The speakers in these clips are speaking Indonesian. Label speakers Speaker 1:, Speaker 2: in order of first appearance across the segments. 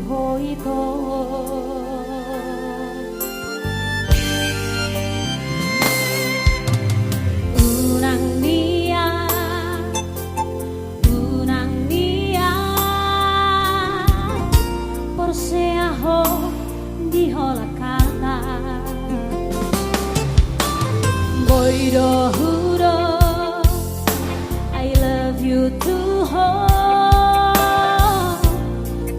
Speaker 1: hoito unang nia por sea ho di hola kata boido huro I love you too ho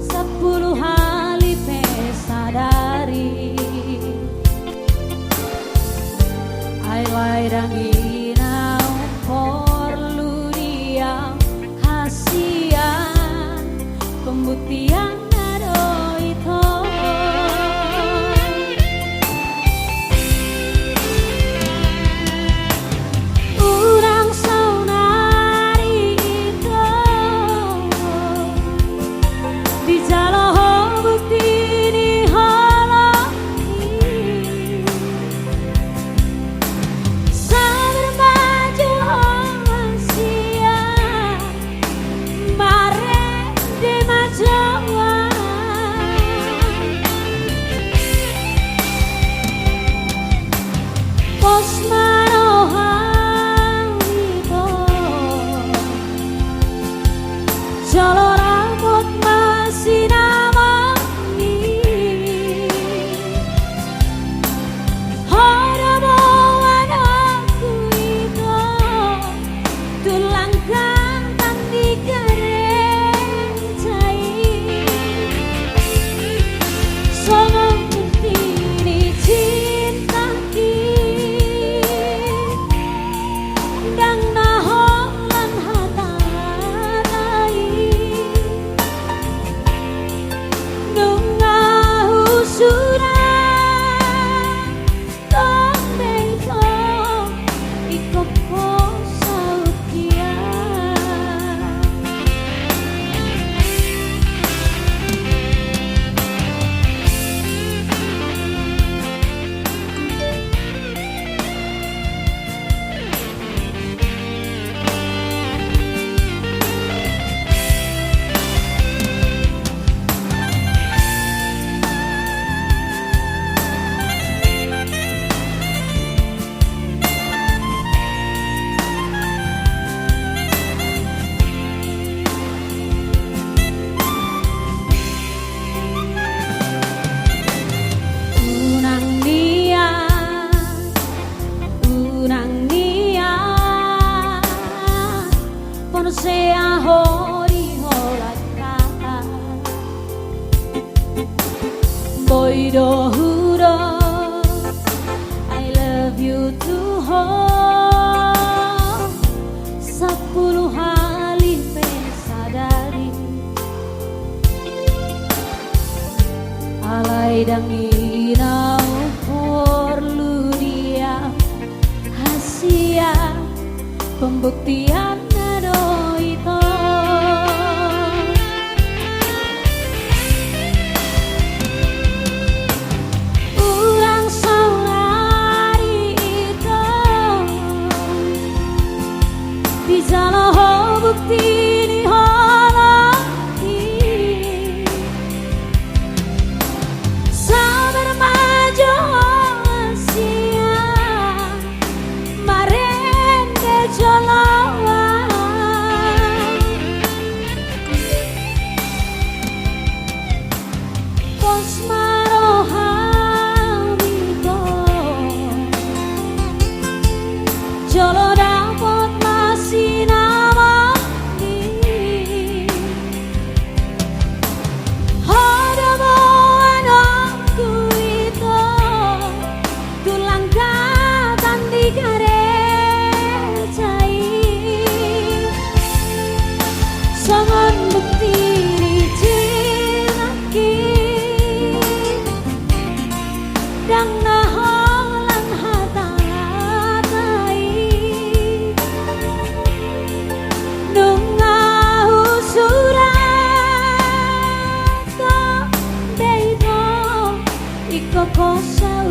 Speaker 1: 10 kali pesadari I lairang inau perlu dia kasihan pembuktian ado itu urang saunari itu di jalan bukti ni halaki sabar maju sia mare de majawa pos marohan itu jalo rambut masih namani harapan aku itu tulang kantang di gerencai songong bukti ni cinta ki dang naholan hatai nungahu surah tong beito ikop ko saukia unang nia por sea hori hola kata boido huro I love you too ho 10 kali pesadari alai dang inau perlu dia hasia pembuktian ado itu urang saulari itu bisa loh bukti ni halaki sabar maju sia marende jolawa pos marohan itu jolo dapat masih namani harapan aku itu tulang katan di gerencai sangat bukti ni cinaki dang naholan hatai nungahu surah to beito iko kosau